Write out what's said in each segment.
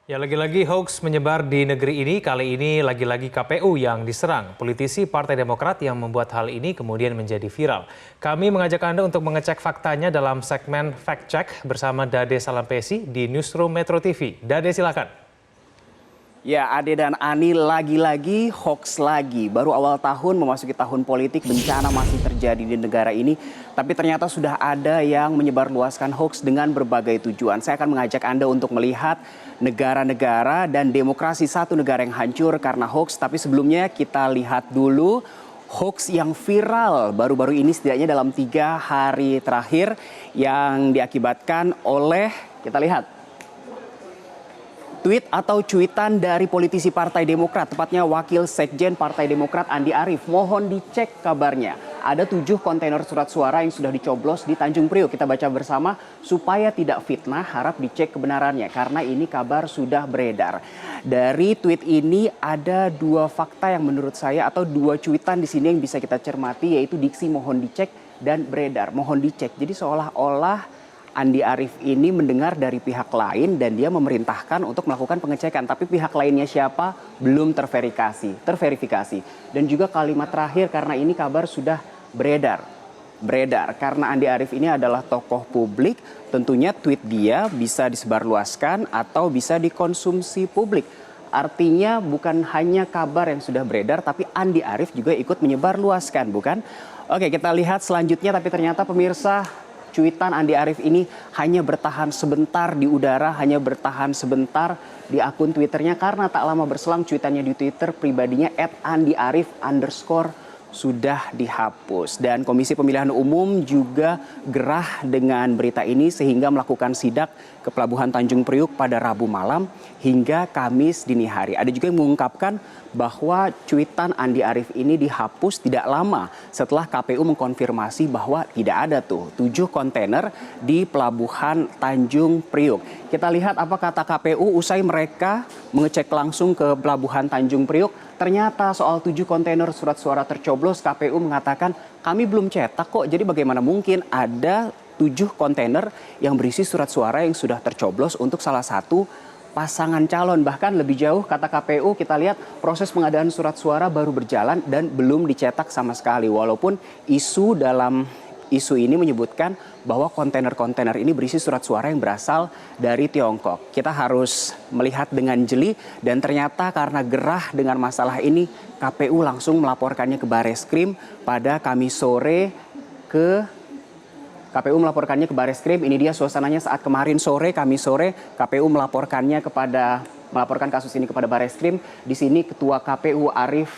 Ya, lagi-lagi hoax menyebar di negeri ini. Kali ini lagi-lagi KPU yang diserang. Politisi Partai Demokrat yang membuat hal ini kemudian menjadi viral. Kami mengajak Anda untuk mengecek faktanya dalam segmen Fact Check bersama Dade Salampesi di Newsroom Metro TV. Dade, silakan. Ya, Ade dan Ani, lagi-lagi hoax lagi. Baru awal tahun memasuki tahun politik, bencana masih terjadi di negara ini. Tapi ternyata sudah ada yang menyebarluaskan hoax dengan berbagai tujuan. Saya akan mengajak Anda untuk melihat negara-negara dan demokrasi satu negara yang hancur karena hoax. Tapi sebelumnya kita lihat dulu hoax yang viral baru-baru ini setidaknya dalam 3 hari terakhir yang diakibatkan oleh, kita lihat, tweet atau cuitan dari politisi Partai Demokrat, tepatnya Wakil Sekjen Partai Demokrat Andi Arief. Mohon dicek kabarnya. Ada 7 kontainer surat suara yang sudah dicoblos di Tanjung Priok. Kita baca bersama supaya tidak fitnah, harap dicek kebenarannya karena ini kabar sudah beredar. Dari tweet ini ada 2 fakta yang menurut saya atau 2 cuitan di sini yang bisa kita cermati, yaitu diksi mohon dicek dan beredar. Mohon dicek. Jadi seolah-olah Andi Arief ini mendengar dari pihak lain dan dia memerintahkan untuk melakukan pengecekan. Tapi pihak lainnya siapa? Belum terverifikasi. Dan juga kalimat terakhir karena ini kabar sudah beredar. Karena Andi Arief ini adalah tokoh publik, tentunya tweet dia bisa disebarluaskan atau bisa dikonsumsi publik. Artinya bukan hanya kabar yang sudah beredar, tapi Andi Arief juga ikut menyebarluaskan, bukan? Oke, kita lihat selanjutnya, tapi ternyata pemirsa, cuitan Andi Arief ini hanya bertahan sebentar di udara, hanya bertahan sebentar di akun Twitternya karena tak lama berselang cuitannya di Twitter pribadinya @andiarif_ sudah dihapus. Dan Komisi Pemilihan Umum juga gerah dengan berita ini sehingga melakukan sidak ke Pelabuhan Tanjung Priok pada Rabu malam hingga Kamis dini hari. Ada juga yang mengungkapkan bahwa cuitan Andi Arief ini dihapus tidak lama setelah KPU mengkonfirmasi bahwa tidak ada tuh 7 kontainer di Pelabuhan Tanjung Priok. Kita lihat apa kata KPU usai mereka mengecek langsung ke Pelabuhan Tanjung Priok. Ternyata soal 7 kontainer surat suara tercoblos, KPU mengatakan kami belum cetak kok. Jadi bagaimana mungkin ada 7 kontainer yang berisi surat suara yang sudah tercoblos untuk salah satu pasangan calon. Bahkan lebih jauh kata KPU, kita lihat proses pengadaan surat suara baru berjalan dan belum dicetak sama sekali. Walaupun isu ini menyebutkan bahwa kontainer-kontainer ini berisi surat suara yang berasal dari Tiongkok. Kita harus melihat dengan jeli dan ternyata karena gerah dengan masalah ini, KPU langsung melaporkannya ke Bareskrim pada Kamis sore KPU melaporkannya ke Bareskrim. Ini dia suasananya saat kemarin sore, Kamis sore, KPU melaporkan kasus ini kepada Bareskrim. Di sini Ketua KPU Arief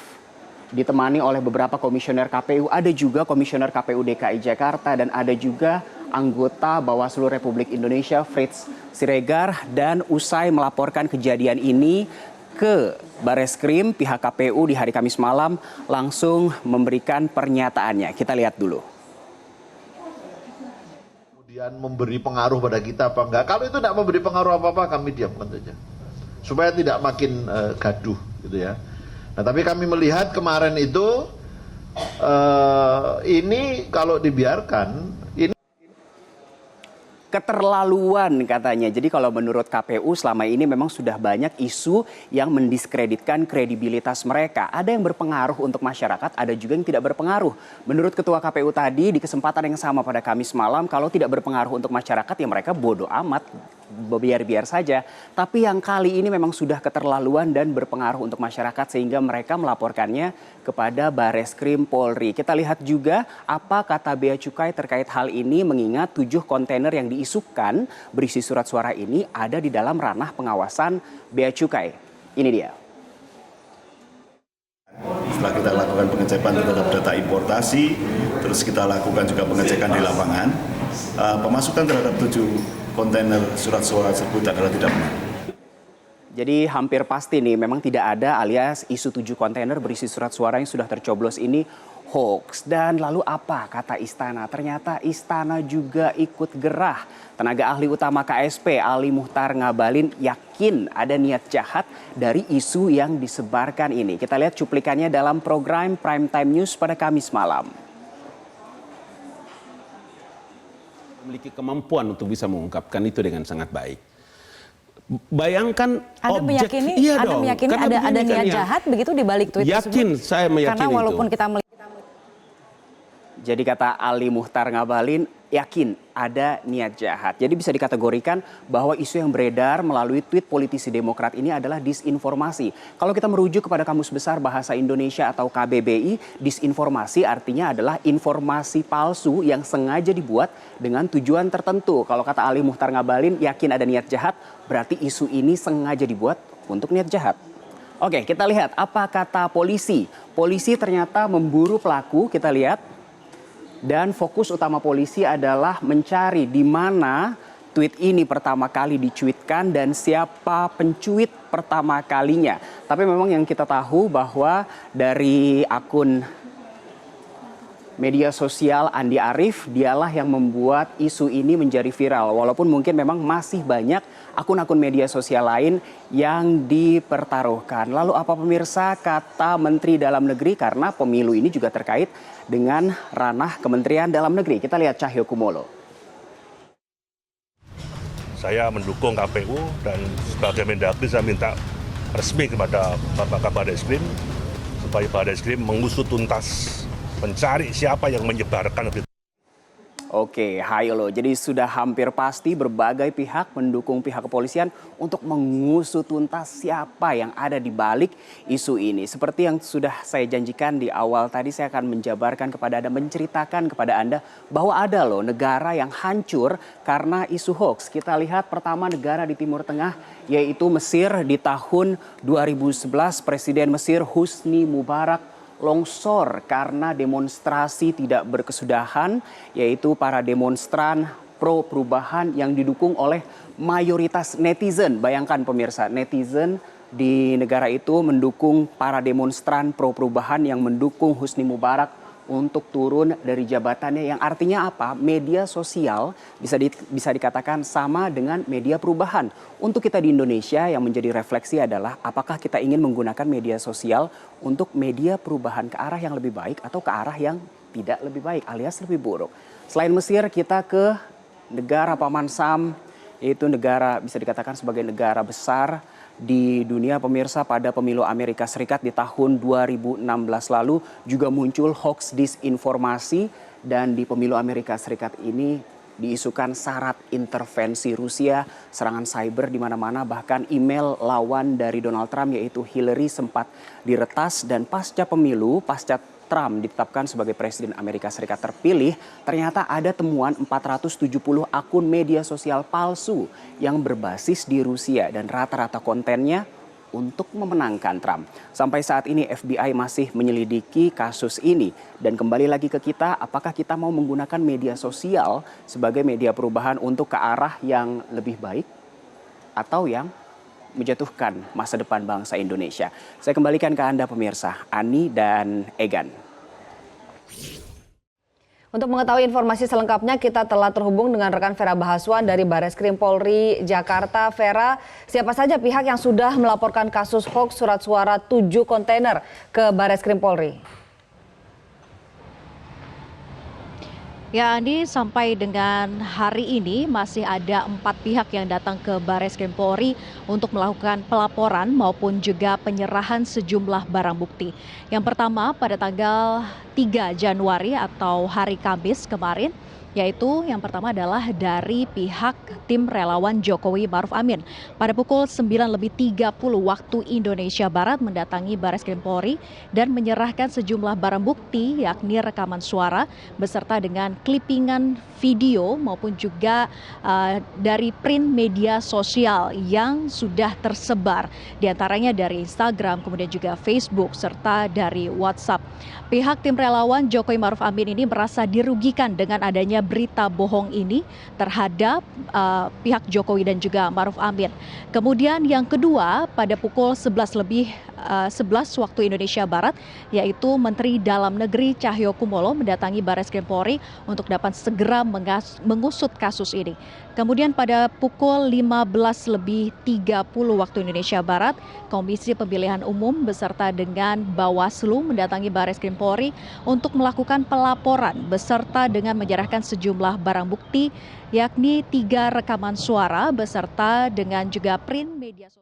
ditemani oleh beberapa komisioner KPU, ada juga komisioner KPU DKI Jakarta dan ada juga anggota Bawaslu Republik Indonesia Fritz Siregar. Dan usai melaporkan kejadian ini ke Bareskrim, pihak KPU di hari Kamis malam langsung memberikan pernyataannya. Kita lihat dulu. Kemudian memberi pengaruh pada kita apa enggak? Kalau itu tidak memberi pengaruh apa-apa, kami diamkan saja. Supaya tidak makin gaduh gitu ya. Nah, tapi kami melihat kemarin itu ini kalau dibiarkan ini keterlaluan katanya. Jadi kalau menurut KPU selama ini memang sudah banyak isu yang mendiskreditkan kredibilitas mereka. Ada yang berpengaruh untuk masyarakat, ada juga yang tidak berpengaruh. Menurut Ketua KPU tadi di kesempatan yang sama pada Kamis malam, kalau tidak berpengaruh untuk masyarakat ya mereka bodoh amat, biar-biar saja. Tapi yang kali ini memang sudah keterlaluan dan berpengaruh untuk masyarakat sehingga mereka melaporkannya kepada Bareskrim Polri. Kita lihat juga apa kata Bea Cukai terkait hal ini, mengingat 7 kontainer yang diisukan berisi surat suara ini ada di dalam ranah pengawasan Bea Cukai. Ini dia. Setelah kita lakukan pengecekan terhadap data importasi, terus kita lakukan juga pengecekan di lapangan, pemasukan terhadap 7 kontainer surat suara tersebut adalah tidak benar. Jadi hampir pasti nih memang tidak ada alias isu 7 kontainer berisi surat suara yang sudah tercoblos ini hoax. Dan lalu apa kata Istana? Ternyata Istana juga ikut gerah. Tenaga ahli utama KSP Ali Muhtar Ngabalin yakin ada niat jahat dari isu yang disebarkan ini. Kita lihat cuplikannya dalam program Prime Time News pada Kamis malam. Memiliki kemampuan untuk bisa mengungkapkan itu dengan sangat baik. Bayangkan Anda meyakini, iya Anda dong. meyakini Karena ada begini kan niat ya. jahat begitu di balik tweet tersebut? Yakin, saya meyakini Karena walaupun itu. kita melihat Jadi kata Ali Muhtar Ngabalin, yakin ada niat jahat. Jadi bisa dikategorikan bahwa isu yang beredar melalui tweet politisi Demokrat ini adalah disinformasi. Kalau kita merujuk kepada Kamus Besar Bahasa Indonesia atau KBBI, disinformasi artinya adalah informasi palsu yang sengaja dibuat dengan tujuan tertentu. Kalau kata Ali Muhtar Ngabalin, yakin ada niat jahat, berarti isu ini sengaja dibuat untuk niat jahat. Oke, kita lihat apa kata polisi. Polisi ternyata memburu pelaku, kita lihat. Dan fokus utama polisi adalah mencari di mana tweet ini pertama kali dicuitkan dan siapa pencuit pertama kalinya. Tapi memang yang kita tahu bahwa dari akun media sosial Andi Arief, dialah yang membuat isu ini menjadi viral. Walaupun mungkin memang masih banyak akun-akun media sosial lain yang dipertaruhkan. Lalu apa pemirsa kata Menteri Dalam Negeri, karena pemilu ini juga terkait dengan ranah Kementerian Dalam Negeri. Kita lihat Cahyokumolo. Saya mendukung KPU dan sebagai Mendagri saya minta resmi kepada Bapak Kabarreskrim supaya Babarreskrim mengusut tuntas, mencari siapa yang menyebarkan. Oke, hayo loh. Jadi sudah hampir pasti berbagai pihak mendukung pihak kepolisian untuk mengusut tuntas siapa yang ada di balik isu ini. Seperti yang sudah saya janjikan di awal tadi, saya akan menjabarkan kepada Anda, menceritakan kepada Anda bahwa ada loh negara yang hancur karena isu hoax. Kita lihat pertama negara di Timur Tengah yaitu Mesir. Di tahun 2011 Presiden Mesir Husni Mubarak longsor karena demonstrasi tidak berkesudahan, yaitu para demonstran pro perubahan yang didukung oleh mayoritas netizen. Bayangkan pemirsa, netizen di negara itu mendukung para demonstran pro perubahan yang mendukung Husni Mubarak untuk turun dari jabatannya, yang artinya apa? Media sosial bisa dikatakan sama dengan media perubahan. Untuk kita di Indonesia yang menjadi refleksi adalah apakah kita ingin menggunakan media sosial untuk media perubahan ke arah yang lebih baik atau ke arah yang tidak lebih baik alias lebih buruk. Selain Mesir, kita ke negara Paman Sam, yaitu negara bisa dikatakan sebagai negara besar di dunia pemirsa. Pada pemilu Amerika Serikat di tahun 2016 lalu juga muncul hoax disinformasi, dan di pemilu Amerika Serikat ini diisukan syarat intervensi Rusia, serangan cyber di mana-mana, bahkan email lawan dari Donald Trump yaitu Hillary sempat diretas. Dan pasca pemilu, pasca Trump ditetapkan sebagai Presiden Amerika Serikat terpilih, ternyata ada temuan 470 akun media sosial palsu yang berbasis di Rusia dan rata-rata kontennya untuk memenangkan Trump. Sampai saat ini FBI masih menyelidiki kasus ini. Dan kembali lagi ke kita, apakah kita mau menggunakan media sosial sebagai media perubahan untuk ke arah yang lebih baik atau yang menjatuhkan masa depan bangsa Indonesia. Saya kembalikan ke Anda pemirsa, Ani dan Egan. Untuk mengetahui informasi selengkapnya, kita telah terhubung dengan rekan Vera Bahaswan dari Barreskrim Polri Jakarta. Vera, siapa saja pihak yang sudah melaporkan kasus hoax surat suara 7 kontainer ke Barreskrim Polri? Ya Andi, sampai dengan hari ini masih ada 4 pihak yang datang ke Barreskrim Polri untuk melakukan pelaporan maupun juga penyerahan sejumlah barang bukti. Yang pertama pada tanggal 3 Januari atau hari Kamis kemarin, yaitu yang pertama adalah dari pihak tim relawan Jokowi Maruf Amin. Pada pukul 9.30 waktu Indonesia Barat mendatangi Barreskrim Polri dan menyerahkan sejumlah barang bukti yakni rekaman suara beserta dengan klipingan video maupun juga dari print media sosial yang sudah tersebar. Di antaranya dari Instagram, kemudian juga Facebook serta dari WhatsApp. Pihak tim relawan Jokowi Maruf Amin ini merasa dirugikan dengan adanya berita bohong ini terhadap pihak Jokowi dan juga Maruf Amin. Kemudian yang kedua pada pukul 11 waktu Indonesia Barat, yaitu Menteri Dalam Negeri Cahyokumolo mendatangi Barreskrim Polri untuk dapat segera mengusut kasus ini. Kemudian pada pukul 15.30 waktu Indonesia Barat, Komisi Pemilihan Umum beserta dengan Bawaslu mendatangi Bares Krim Polri untuk melakukan pelaporan beserta dengan menyerahkan sejumlah barang bukti, yakni 3 rekaman suara beserta dengan juga print media sosial.